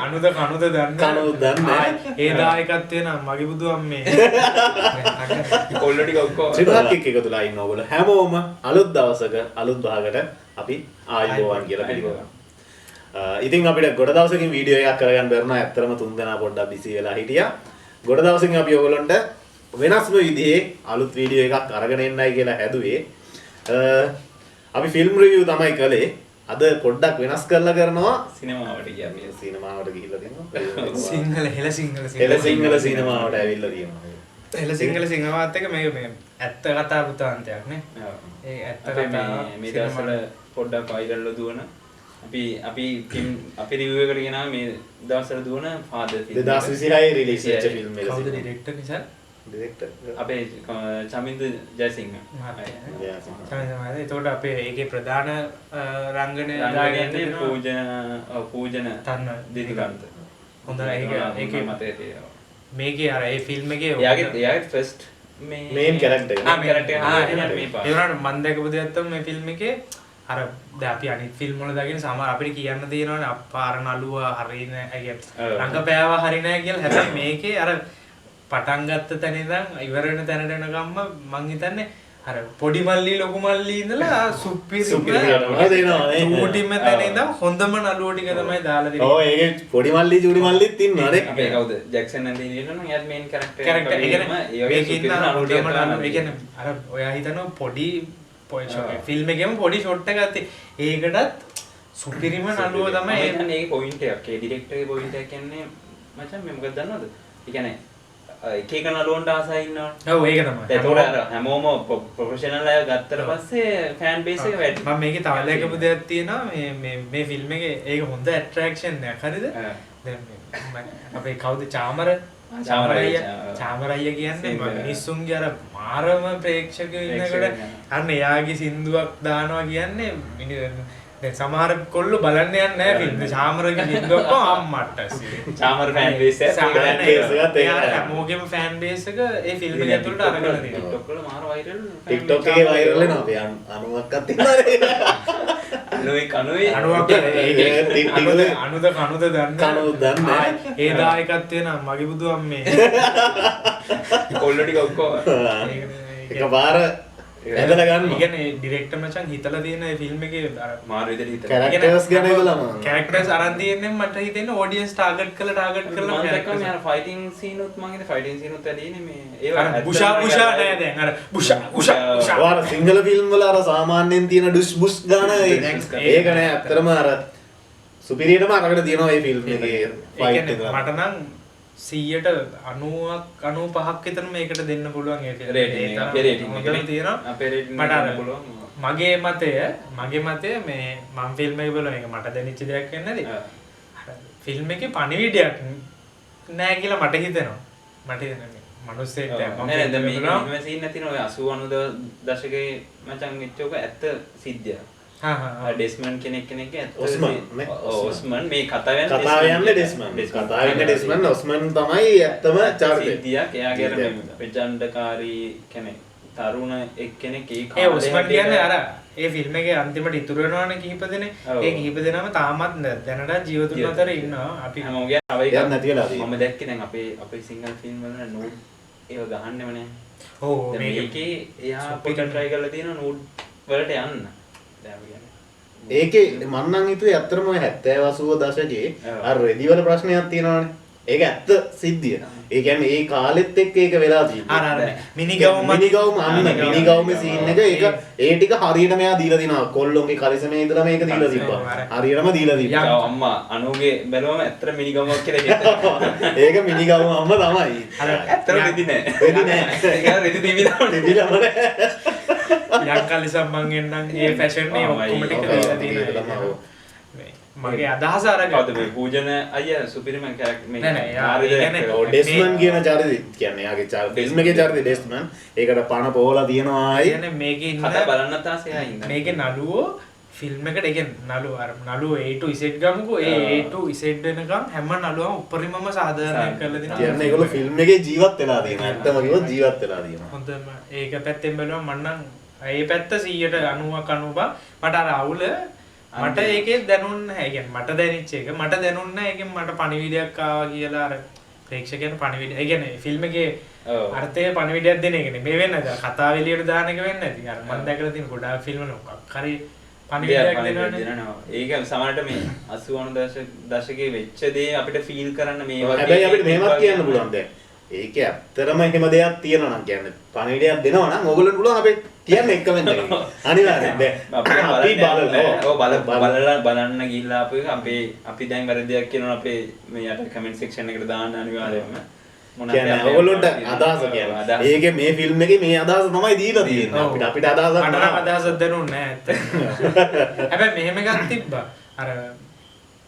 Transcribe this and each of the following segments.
අනුද කනුද දන්න ඒ දායකත්වය නම් මගේ බුදු අම්මේ කොල්ල ටික ඔක්කොම ත්‍රිපහක් එක්ක එකතුලා ඉන්න ඕගොල්ලෝ හැමෝම අලුත් දවසක අලුත් භාගයට අපි ආයුබෝවන් කියලා පිළිගන්නවා. ඉතින් අපිට ගොඩ දවසකින් වීඩියෝ එකක් කරගන්න බැරුණා. ඇත්තටම 3 දෙනා පොඩ්ඩක් බිසි වෙලා හිටියා. ගොඩ දවසකින් අපි ඔයගොල්ලන්ට වෙනස්ම විදිහේ අලුත් වීඩියෝ එකක් අරගෙන එන්නයි කියලා හැදුවේ. අපි ෆිල්ම් රිවිව් තමයි කළේ. අද පොඩ්ඩක් වෙනස් කරලා කරනවා සිනමාවට ගියා. මේ සිනමාවට ගිහිල්ලා තියෙනවා. සිංහල හෙළ සිංහල සිනමාවට ඇවිල්ලා තියෙනවා. හෙළ සිංහල සිනමාවත් එක මේ ඇත්ත කතා පුතාන්තයක් නේ. ඒ ඇත්ත කතා මේ දවස්වල පොඩ්ඩක් වයිරල් දුවන අපි ෆිල්ම් අපි රිවිව් එකට ගෙනාව මේ දවස්වල දුවන ෆාදර් ෆිල්ම් 2026 රිලීස් වෙච්ච ෆිල්ම් එක. කවුද ඩිරෙක්ටර් නිසා? ඩිරෙක්ටර් අපේ චමින්ද ජයසිංහ. එතකොට අපේ ඒකේ ප්‍රධාන රංගනය දාගන්නේ පූජන තන්න දිනිකාන්ත. හොඳයි. ඒකේ මතය තියෙනවා. මේකේ අර ඒ ෆිල්ම් එකේ එයාගේ ෆස්ට් මේන් කැරක්ටර් එක. ඒ වුණාට මම දැකපු දෙයක් තමයි මේ ෆිල්ම් එකේ අර දැන් අපි අනිත් ෆිල්ම් වල දාගෙන සමහර අපිට කියන්න තියෙනවානේ අපාර නළුව හරිනේ ඒ කියන්නේ රංගපෑවා හරිනේ කියලා. හැබැයි මේකේ අර පටන් ගත්ත තැන ඉඳන් ඉවර වෙන තැනට එනකම්ම මං හිතන්නේ අර පොඩි මල්ලි ලොකු මල්ලි ඉඳලා සුපිරිම දෙනවා නේ. චූටිම තැන ඉඳන් හොඳම නළුව ටික තමයි දාලා දෙන්නේ. ඔව් ඒකේ පොඩි මල්ලි චූටි මල්ලිත් ඉන්නවා නේ. අපේ කවුද ජැක්සන් ඇන්ඩි නිල්ටන් නම් එයාත් මේන් කැරක්ටර් ඒ කියන්නේ අර ඔයා හිතනවා පොඩි ෆිල්ම් එකේම පොඩි ෂොට් එකක් තියෙන්නේ. ඒකටත් සුපිරිම නළුව තමයි ඒ කියන්නේ ඒ පොයින්ට් එකක්. ඒ ඩිරෙක්ටර්ගේ පොයින්ට් එක කියන්නේ මචං මේ මොකද දන්නවද? ඒ කියන්නේ එක එක නළුවන්ට ආසයි ඉන්නවනේ. ඔව් ඒක තමයි. ඒතකොට අර හැමෝම ප්‍රොෆෙෂනල් අය ගත්තට පස්සේ ෆෑන් බේස් එක වැඩි. මම මේකේ තව දැකපු දෙයක් තියෙනවා මේ ෆිල්ම් එකේ ඒක හොඳ ඇට්‍රැක්ෂන් එකක්. හරිද? දැන් අපේ කවුද චාමරయ్య කියන්නේ මිනිස්සුන්ගේ අර මාරම ප්‍රේක්ෂකයෝ ඉන්නකොට අන්න එයාගේ සින්දුවක් දානවා කියන්නේ දැන් සමහර කොල්ලෝ බලන්න යන්නේ නැහැ ෆිල්ම්. චාමරගේ සින්දුවක් අම්මට චාමර ෆෑන් බේස් එක හැමෝගෙම ෆෑන් බේස් එක ඒ ෆිල්ම් එක ඇතුළට අරගෙන තියෙනවා. TikTok වල මාර වයිරල්. TikTok එකේ වයිරල් වෙනවා. අපි 90ක්වත් තියෙනවානේ. 90 අනුද කනුද දන්න ඒ දායකත්වය නම් මගේ බුදු අම්මේ කොල්ල ටික ඔක්කොම එකපාර ඇදලා ගන්න. ඒ කියන්නේ ඩිරෙක්ටර් මචං හිතලා තියෙන මේ ෆිල්ම් එකේ අර මාර විදිහට හිතලා කැරක්ටර්ස් ගැන ඒගොල්ලම කැරක්ටර්ස් අරන් තියෙන්නේ මට හිතෙන්නේ ඔඩියන්ස් ටාගට් කරලා මම දැක්කම යාර ෆයිටින් සීන් උත් මම හිතේ ෆයිටින් සීන් උත් ඇදීනේ මේ ඒවා බුෂා නෑ දැන් අර බුෂා ඔයාල සිංහල ෆිල්ම් වල අර සාමාන්‍යයෙන් තියෙන ඩුස් බුස් ගාන ඒක නෑ. ඇත්තටම අර සුපිරියටම අරගෙන තියෙනවා මේ ෆිල්ම් එකේ ෆයිට් එක. මට නම් 100ට 90ක් 95ක් විතර මේකට දෙන්න පුළුවන් ඒ රේටින් අපේ රේටින් එක තියෙනවා. අපේ රේටින් දෙන්න පුළුවන්. මගේ මතය මේ මම ෆිල්ම් එක බලන එක මට දැනෙච්ච දෙයක් වෙන්නේ නැති. ෆිල්ම් එකේ පණිවිඩයක් නෑ කියලා මට හිතෙනවා. මට හිතෙනවා මනුස්සයෙක් දැන් මම නෑ දැන් මේක ඉන්වෙ සීන් නැතින ඔය 80 90 දශකයේ මචං වෙච්චෝක ඇත්ත සිද්ධියක්. ඩෙස්මන් කෙනෙක්ගේ ඔස්මන් මේ කතාව යන්නේ ඩෙස්මන් ඔස්මන් තමයි ඇත්තම චරිතයක්. එයාගේ අර ප්‍රචණ්ඩකාරී කෙනෙක් තරුණ එක්කෙනෙක් ඒ ඔස්මන් කියන්නේ අර ඒ ෆිල්ම් එකේ අන්තිමට ඉතුරු වෙනවනේ කිහිප දෙනෙක්. ඒ කිහිප දෙනාම තාමත් දැනට ජීවතුන් අතර ඉන්නවා. අපි හැමෝගේ තව එකක් නැති වෙලා තියෙනවා. මම දැක්කේ දැන් අපේ සිංගල් ෆිල්ම් වල නෝඩ් ඒව ගහන්නේම නැහැ. ඔව් මේකේ එයා අපිට try කරලා තියෙනවා නෝඩ් වලට යන්න. ඒකේ මන්නම් හිතුවේ ඇත්තටම 70 80 දශකයේ අර රෙදි වල ප්‍රශ්නයක් තියෙනවානේ. ඒක ඇත්ත සිද්ධිය. ඒ කියන්නේ ඒ කාලෙත් එක්ක ඒක වෙලා තියෙනවා. අර මිනිගවුම සීන් එක ඒක ඒ ටික හරියට මෙයා දීලා දිනවා. කොල්ලොන්ගේ කලිසමේ ඉඳලා මේක දීලා තිබ්බා. හරියටම දීලා තිබ්බා. අම්මා අනුගේ බැලුවම ඇත්තට මිනිගවුමක් කියලා හිතනවා. ඒක මිනිගවුම අම්මා තමයි. අර ඇත්තට රෙදි නෑ. ඒක රෙදි තිබිලා යන් කලිසම් මං එන්නම් ඒ ෆැෂන් මේ ඔක්කොම ටික දීලා තියෙනවා. මගේ අදහස අර කවුද මේ පූජන අයියා සුපිරිම කැරක්ටර් මේ ඩෙස්මන් කියන චරිතය කියන්නේ යාගේ ෆිල්ම් එකේ චරිතය ඩෙස්මන්. ඒකට පණ පොවලා තියනවා අය. කියන්නේ මේකේ ඉන්න කතා බලන්න තාසේ ආ ඉන්න. මේකේ නළුවෝ ෆිල්ම් එකට කියන්නේ නළුවෝ A to Z ගමුකෝ. A A to Z වෙනකම් හැම නළුවම උපරිමම සාධාරණයක් කරලා දෙනවා. කියන්නේ ඒගොල්ලෝ ෆිල්ම් එකේ ජීවත් වෙලා තියෙනවා. ඇත්තම කිව්වොත් ජීවත් වෙලා තියෙනවා. හොඳම ඒක පැත්තෙන් බලුවම මම නම් ඒ පැත්ත 100ට 90ක් 90 මට අර අවුල මට ඒකේ දැනුන්නේ නැහැ. කියන්නේ මට දැනෙච්ච එක මට දැනුන්නේ නැහැ. ඒකෙන් මට පණිවිඩයක් ආවා කියලා අර ප්‍රේක්ෂකයන් පණිවිඩය. ඒ කියන්නේ ෆිල්ම් එකේ අර්ථය පණිවිඩයක් දෙන එක නෙමෙයි වෙන්නේ. කතාව එළියට දාන එක වෙන්නේ නැති. අර මම දැකලා තියෙන ගොඩාක් ෆිල්ම් වල මොකක් හරි පණිවිඩයක් දෙනවනේ. ඒක සමහරට මේ 89 දශකයේ වෙච්ච දේ අපිට ෆීල් කරන්න මේ වගේ. හැබැයි අපිට මෙහෙමත් කියන්න පුළුවන් දැන්. ඒක ඇත්තටම එහෙම දෙයක් තියෙනවා නම් කියන්නේ පණිවිඩයක් දෙනවා නම් ඕගොල්ලන්ට පුළුවන් අපි කියන්නේ එක වෙන්න. අනිවාර්යෙන් දැන් අපි බලන්න ගිහිල්ලා අපි දැන් වැරදියක් කියනවා අපේ මේ යට කමෙන්ට් සෙක්ෂන් එකට දාන්න අනිවාර්යයෙන්ම. කියන්නේ ඕගොල්ලන්ට අදහස කියන්නේ. ඒකේ මේ ෆිල්ම් එකේ මේ අදහස තමයි දීලා තියෙන්නේ. අපිට අදහසක් නැහැ. අදහසක් දැනුන්නේ නැහැ. හැබැයි මෙහෙම එකක් තිබ්බා. අර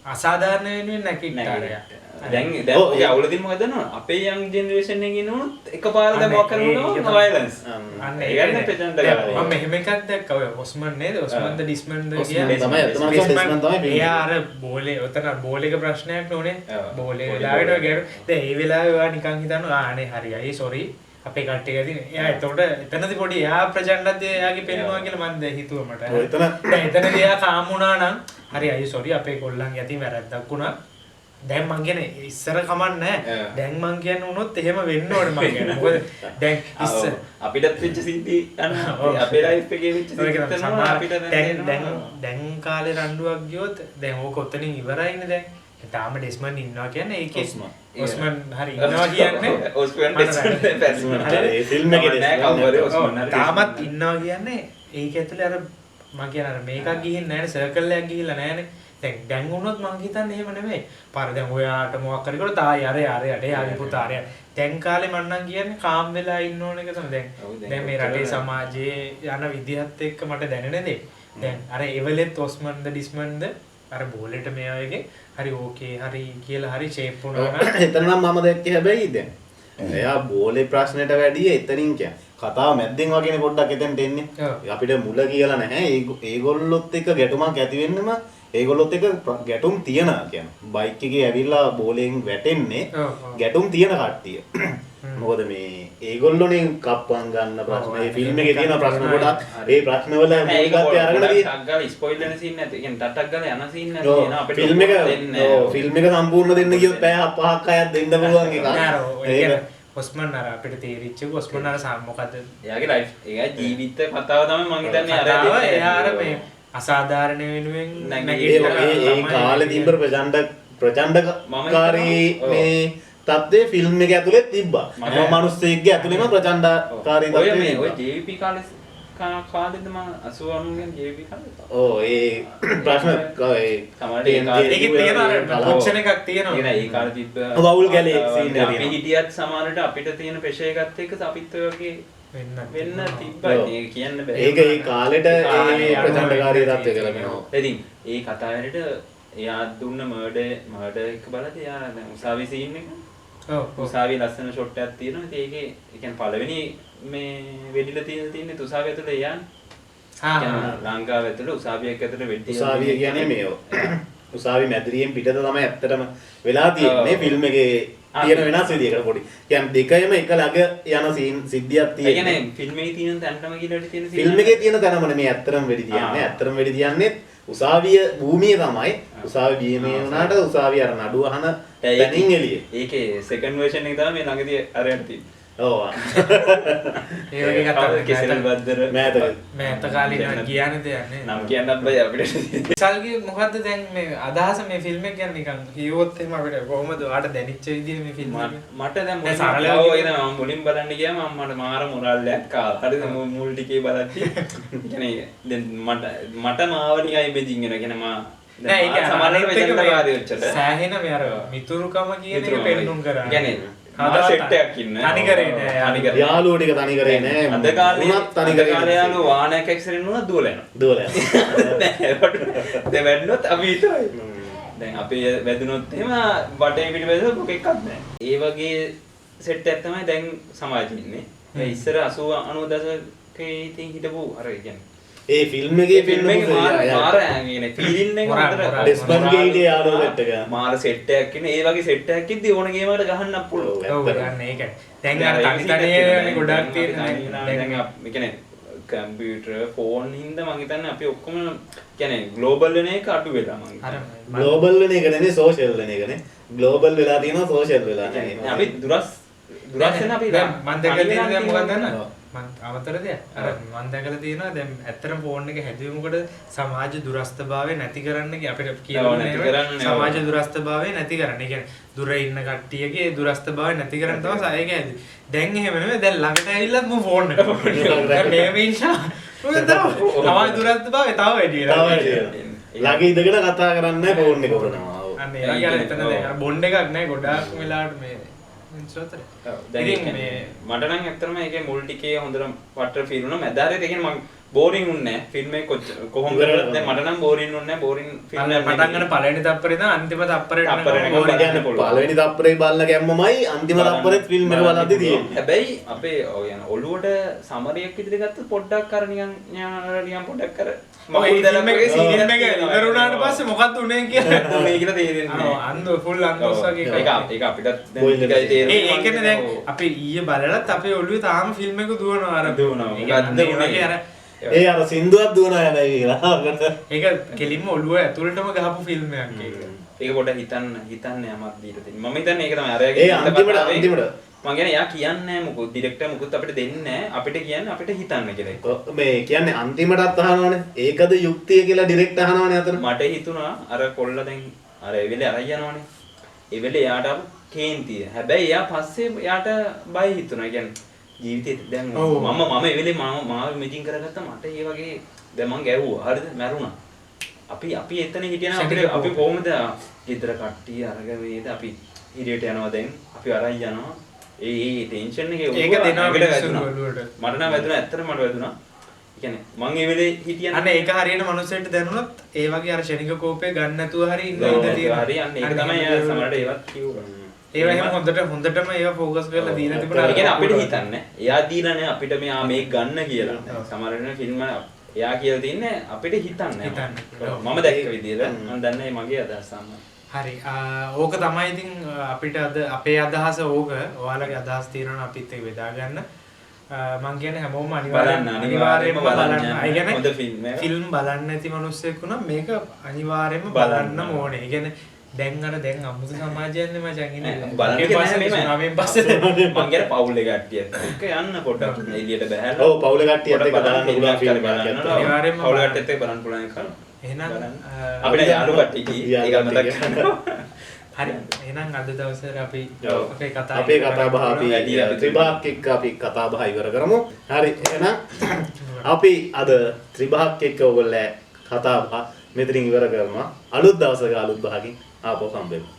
අසාධාරණ වෙනුවෙන් නැකිට්ටාරය. දැන් ඔය අවුලදී මොකද දන්නවද? අපේ යන් ජෙනරේෂන් එකේ ඉන්නවොත් එකපාරට මොකක් කරනවද වයලන්ස්. අන්න ඒක ගන්න ප්‍රචණ්ඩ ගාලා. මම මෙහෙම එකක් දැක්කා. ඔය ඔස්මන් නේද? ඔස්මන්ද ඩිස්මන්ද කියන්නේ තමයි. එයා අර බෝලේ උතන බෝලේක ප්‍රශ්නයක් නෝනේ. බෝලේ වෙලාවට ගැරු. දැන් ඒ වෙලාවේ ඔයා නිකන් හිතනවා අනේ හරියයි සෝරි. අපේ කට්ටිය ගදින. එයා එතකොට එතනදී පොඩි එයා ප්‍රචණ්ඩත්වය එයාගේ පෙන්නවා කියලා මම දැන් හිතුවා මට. එතනදී එයා කාම් වුණා නම් හරියයි සෝරි අපේ කොල්ලන් යතින් වැරද්දක් වුණා. දැන් මං කියන්නේ ඉස්සර කමක් නැහැ. දැන් මං කියන්නේ වුණොත් එහෙම වෙන්න ඕනේ මං කියන්නේ. මොකද දැන් ඉස්සර අපිටත් වෙච්ච සිද්ධි අපේ ලයිෆ් එකේ වෙච්ච සිද්ධි තමයි අපිට දැන් කාලේ රණ්ඩුවක් ගියොත් දැන් ඕක ඔතනින් ඉවරයිනේ දැන්. තාම ඩෙස්මන් ඉන්නවා කියන්නේ ඒකේ ඔස්මන් හරි ඉන්නවා කියන්නේ ඔස්මන් ඩෙස්මන් පැස්මන් ඒ ෆිල්ම් එකේ තාමත් ඉන්නවා කියන්නේ ඒක ඇතුලේ අර මං කියන අර මේකක් ගිහින් නැහැ සර්කල් එකක් ගිහිල්ලා නැහැනේ. දැන් වුණොත් මං හිතන්නේ එහෙම නෙමෙයි. පාර දැන් ඔයාට මොකක් හරි කරලා තායි අරයට එයාගේ පුතා අරයට. දැන් කාලේ මං නම් කියන්නේ කාම් වෙලා ඉන්න ඕන එක තමයි. දැන් මේ රටේ සමාජයේ යන විදිහත් එක්ක මට දැනෙන දේ. දැන් අර එවලෙත් ඔස්මන්ද ඩිස්මන්ද අර බෝලෙට මේ වගේ හරි ඕකේ හරි කියලා හරි ෂේප් වුණා නම් එතන නම් මම දැක්කේ හැබැයි දැන් එයා බෝලේ ප්‍රශ්නෙට වැඩිය එතනින් කියන්නේ කතාව මැද්දෙන් වගේනේ පොඩ්ඩක් එතනට එන්නේ. අපිට මුල කියලා නැහැ. ඒගොල්ලොත් එක්ක ගැටුමක් ඇති වෙන්නම ඒගොල්ලොත් එක්ක ගැටුම් තියනවා කියන්නේ. බයික් එකේ ඇවිල්ලා බෝලෙන් වැටෙන්නේ ගැටුම් තියන කට්ටිය. මොකද මේ ඒගොල්ලෝනේ කප්පන් ගන්න ප්‍රශ්න මේ ෆිල්ම් එකේ තියෙන ප්‍රශ්න ගොඩක් ඒ ප්‍රශ්න වල මේකත් අරගෙන ටක්ගාලා ස්පොයිල් වෙන සීන් නැති. කියන්නේ ටටක් ගාලා යන සීන් නැති වෙන අපිට ෆිල්ම් එක ෆිල්ම් එක සම්පූර්ණ දෙන්න ගියොත් පැය 5ක් 6ක් දෙන්න පුළුවන් එකක්. ඒක ඔස්මන් අර අපිට තේරිච්ච ඔස්මන් අර මොකද්ද? එයාගේ ලයිෆ් එයා ජීවිත කතාව තමයි මම හිතන්නේ අර එයා අර මේ අසාධාරණ වෙනුවෙන් ඒ කාලේ තිබ්බ ප්‍රචණ්ඩකාරී මේ තත්ත්වයේ ෆිල්ම් එක ඇතුලේ තිබ්බා. මම මිනිස්සෙක්ගේ ඇතුලේම ප්‍රචණ්ඩකාරී තත්ත්වය. ඔය මේ ඔය JVP කාලෙද මම 89 ගෙන් JVP කාලෙද? ඔව් ඒ ප්‍රශ්න ඒ ඒකේ තියෙන අර කොච්චර එකක් තියෙනවා. ඒ ඒ කාලේ තිබ්බ වවුල් ගැලේ සීන් එක අපි හිටියත් සමහරට අපිට තියෙන ප්‍රෙෂර් එකත් එක්ක අපිත් ඔය වගේ වෙන්න තිබ්බා. ඒක කියන්න බෑ. ඒක ඒ කාලෙට ඒ ප්‍රචණ්ඩකාරී තත්ත්වය කරගෙනවා. ඉතින් ඒ කතාවේට එයා දුන්න මර්ඩර් එක බලද්දී එයා දැන් උසාවි සීන් එක. ඔව් උසාවි ලස්සන ෂොට් එකක් තියෙනවා. ඉතින් ඒකේ ඒ කියන්නේ පළවෙනි මේ වෙඩිලා තියෙන්නේ උසාවිය ඇතුලේ යන්නේ. ලංකාව ඇතුලේ උසාවියක් ඇතුලේ වෙඩි. උසාවිය කියන්නේ මේ උසාවි මැදිරියෙන් පිටත තමයි ඇත්තටම වෙලා තියෙන්නේ ෆිල්ම් එකේ තියෙන වෙනස් විදියකට පොඩි. කියන්නේ දෙකම එක ළඟ යන සීන් සිද්ධියක් තියෙනවා. ඒ කියන්නේ ෆිල්ම් එකේ තියෙන තැනටම කියලා තියෙන සීන්. ෆිල්ම් එකේ තියෙන තැනම නෙමෙයි ඇත්තටම වෙඩි තියන්නේ. ඇත්තටම වෙඩි තියන්නේ උසාවිය භූමිය තමයි. උසාවි බීමේ වුණාට උසාවිය අර නඩුව අහන තැනින් එළියේ. ඒකේ සෙකන්ඩ් වර්ෂන් එක තමයි මේ ළඟදී අරන් තියෙන්නේ. ඔව්. ඒ වගේ කතාවක් කෙසෙල් බද්දර මෑත කාලේ නම් කියන්නේ දෙයක් නේ. නම් කියන්නත් බෑ අපිට. සල්ගේ මොකද්ද දැන් මේ අදහස මේ ෆිල්ම් එක ගැන නිකන් කිව්වොත් එහෙම අපිට කොහොමද ඔයාලට දැනෙච්ච විදිහ මේ ෆිල්ම් එක? මට දැන් මුලින් බලන්න ගියාම මට මාර මොරල්ලයක් ආවා. හරිද මුල් ටිකේ බලද්දි. කියන්නේ දැන් මට මාවනියයි බෙදින් වෙන. කියන්නේ මා නෑ ඒක සමහරවිට වෙදෙන්දවාදී වෙච්චට සෑහෙන මේ අර මිතුරුකම කියන එක පෙන්නුම් කරා. කියන්නේ සෙට් එකක් ඉන්න. තනි කරේ නෑ. යාළුවෝ ටික තනි කරේ නෑ. අද කාලේ යාළුවෝ වාහනයක් ඇක්සිඩන්ට් වුණා දුවලා යනවා. දුවලා යනවා. දැන් වැන්නොත් අපි හිතුවයි. දැන් අපි වැදුනොත් එහෙම බඩේ පිටිපස්ස මොකෙක්වත් නෑ. ඒ වගේ සෙට් එකක් තමයි දැන් සමාජයේ ඉන්නේ. ඒ ඉස්සර 80 90 දශකයේ ඉතින් හිටපු අර කියන්නේ ඒ ෆිල්ම් එකේ ෆිල්ම් එකේ මාර يعني ෆීලින් එක හොඳට ඩෙස්මන්ගේ ඉඩේ යාළුවෝ සෙට් එක. මාර සෙට් එකක් ඉන්නේ. ඒ වගේ සෙට් එකක් ඉද්දි ඕන ගේමකට ගහන්න පුළුවන්. ඔව් ගන්න ඒකයි. දැන් අර තනි තනියනේ ගොඩක් තියෙනවා. දැන් ඒ කියන්නේ කම්පියුටර් ෆෝන් හින්දා මම හිතන්නේ අපි ඔක්කොම කියන්නේ ග්ලෝබල් වෙන එක අඩු වෙලා මම හිතන්නේ. ග්ලෝබල් වෙන එක නෙමෙයි සෝෂල් වෙන එකනේ. ග්ලෝබල් වෙලා තියෙනවා සෝෂල් වෙලා නැහැ. අපි දුරස් වෙන අපි මම දැකලා තියෙන දේ මොකක්ද දන්නවද? මම අවතර දෙයක්. අර මම දැකලා තියෙනවා දැන් ඇත්තටම ෆෝන් එක හැදුවේ මොකද සමාජ දුරස්ථභාවය නැති කරන්න අපිට කියනවා සමාජ දුරස්ථභාවය නැති කරන්න. ඒ කියන්නේ දුර ඉන්න කට්ටියගේ දුරස්ථභාවය නැති කරන්න තමයි ඒක හැදුවේ. දැන් එහෙම නෙමෙයි දැන් ළඟට ඇවිල්ලත් මම ෆෝන් එක දැන් මේ මිනිහා මොකද තමයි දුරස්ථභාවය තව වැඩි වෙනවා. ළඟ ඉඳගෙන කතා කරන්නේ ෆෝන් එක කරනවා. අන්න ඒ කියන්නේ එතන දැන් බොන්ඩ් එකක් නැහැ ගොඩාක් වෙලාවට මේ මට නම් ඇත්තටම ඒකේ මුල් ටිකේ හොඳට වටර ෆීල් වුණා. මැදාරේ ඒ කියන්නේ මම බෝරින් වුණේ නැහැ. ෆිල්ම් එක කොහොමද දැන් මට නම් බෝරින් වුණේ නැහැ. බෝරින් ෆිල්ම් එක පටන් ගන්න පළවෙනි තප්පරේ ඉඳන් අන්තිම තප්පරේට බෝරින් කියන්නේ පළවෙනි තප්පරේ බලන ගැම්මමයි අන්තිම තප්පරෙත් ෆිල්ම් එක බලද්දි තියෙන්නේ. හැබැයි අපේ ඔය යන ඔළුවට සමරියක් විදිහට ගත්තොත් පොඩ්ඩක් අර නිකන් පොඩ්ඩක් අර මම දැලමගේ සීන් එක ඉවර වුණාට පස්සේ මොකක්ද උනේ කියලා උනේ කියලා තේරෙන්නේ නැහැ. අන්ද ෆුල් අන්දොස් වගේ ඒක අපිට දැන් ටිකයි තේරෙන්නේ. ඒ කියන්නේ දැන් අපි ඊයේ බලලත් අපේ ඔළුවේ තාම ෆිල්ම් එක දුවනවා අර දුවනවා. ඒ අර සින්දුවක් දුවනවා හැබැයි කියලා. ඒක කෙලින්ම ඔළුව ඇතුළටම ගහපු ෆිල්ම් එකක් ඒක. ඒක පොඩ්ඩක් හිතන්න යමක් දීලා තියෙනවා. මම හිතන්නේ ඒක තමයි අරයාගේ ඒ අන්තිමට මම කියන්නේ යා කියන්නේ මොකද ඩිරෙක්ටර් මොකුත් අපිට දෙන්නේ නැහැ. අපිට කියන්නේ අපිට හිතන්න කියලා. මේ කියන්නේ අන්තිමටත් අහනවනේ. ඒකද යුක්තිය කියලා ඩිරෙක්ට් අහනවනේ අතන. මට හිතුණා අර කොල්ල දැන් අර ඒ වෙලේ අරයි යනවනේ. ඒ වෙලේ යාට ආපු කේන්තිය. හැබැයි යා පස්සේ යාට බය හිතුණා. කියන්නේ ජීවිතේ දැන් මම ඒ වෙලේ මාව ඉමේජින් කරගත්තා මට ඒ වගේ දැන් මං ගැව්වා. හරිද? මැරුණා. අපි එතන හිටියනම් අපි කොහොමද ගෙදර කට්ටිය අරගෙන වේද අපි හිරියට යනවා දැන් අපි අරයි යනවා. ඒ ටෙන්ෂන් එකේ ඒක දෙනවා වැදුණා. මට නම් වැදුණා ඇත්තටම මට වැදුණා. ඒ කියන්නේ මං ඒ වෙලේ හිටියනම් අන්න ඒක හරියන මනුස්සයෙක්ට දැනුණොත් ඒ වගේ අර ෂණික කෝපය ගන්න නැතුව හරි ඉන්න ඉඳ තියෙනවා. හරි අන්න ඒක තමයි සමහරට ඒවත් කිව්වා. ඒවා එහෙම හොඳටම ඒවා ෆෝකස් කරලා දීලා තිබුණා. ඒ කියන්නේ අපිට හිතන්නේ. එයා දීලා නෑ අපිට මෙයා මේක ගන්න කියලා. සමහරවිට ෆිල්ම් එයා කියලා තින්නේ අපිට හිතන්නේ. මම දැක්ක විදිහට මම දන්නේ මගේ අදහස තමයි. හරි. ඕක තමයි ඉතින් අපිට අද අපේ අදහස ඕක. ඔයාලගේ අදහස් තියෙනවා අපිත් ඒක බෙදා ගන්න. මං කියන්නේ හැමෝම අනිවාර්යයෙන්ම බලන්න. ඒ කියන්නේ ෆිල්ම් බලන්න නැති මිනිස්සෙක් වුණා මේක අනිවාර්යයෙන්ම බලන්න ඕනේ. ඒ කියන්නේ දැන් අමුතු සමාජයන්නේ මචං ඉන්නේ. බලන්න මේ පස්සේ මං කියන්නේ පවුල් එක කට්ටියත් එක්ක යන්න පොඩ්ඩක් එළියට බහැලා. ඔව් පවුල් කට්ටියත් එක්ක බලන්න පුළුවන් ෆිල්ම් එකක්. අනිවාර්යයෙන්ම පවුල් කට්ටියත් එක්ක බලන්න පුළුවන් එකක්. එහෙනම් අපිට යාළු කට්ටිය ඒක මතක් කරගන්න. හරි. එහෙනම් අද දවසේ අපි අපේ කතා බහ අපි ත්‍රිභාග් එක්ක අපි කතා බහ ඉවර කරමු. හරි. එහෙනම් අපි අද ත්‍රිභාග් එක්ක ඔයගොල්ලෝ කතා බහ මෙතනින් ඉවර කරනවා. අලුත් දවසක අලුත් බහකින් ආපහු හම්බෙමු.